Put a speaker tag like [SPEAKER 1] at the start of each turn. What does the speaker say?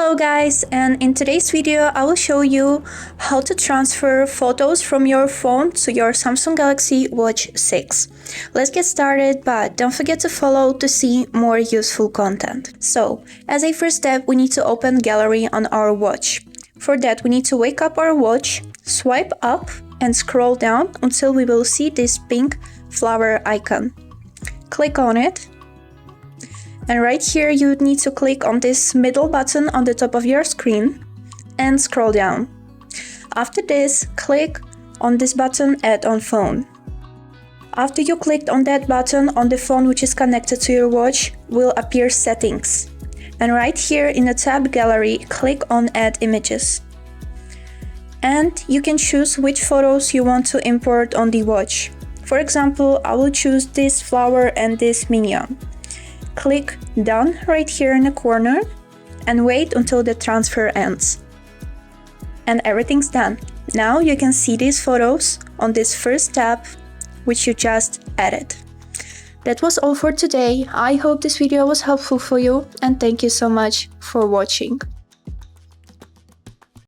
[SPEAKER 1] Hello guys, and in today's video I will show you how to transfer photos from your phone to your Samsung Galaxy Watch 6. Let's get started, but don't forget to follow to see more useful content. So, as a first step, we need to open Gallery on our watch. For that, we need to wake up our watch, swipe up and scroll down until we will see this pink flower icon. Click on it. And right here you need to click on this middle button on the top of your screen and scroll down. After this, click on this button Add on Phone. After you clicked on that button on the phone which is connected to your watch, will appear Settings. And right here in the tab Gallery, click on Add Images. And you can choose which photos you want to import on the watch. For example, I will choose this flower and this minion. Click Done right here in the corner and wait until the transfer ends. And everything's done. Now you can see these photos on this first tab which you just added. That was all for today. I hope this video was helpful for you and thank you so much for watching.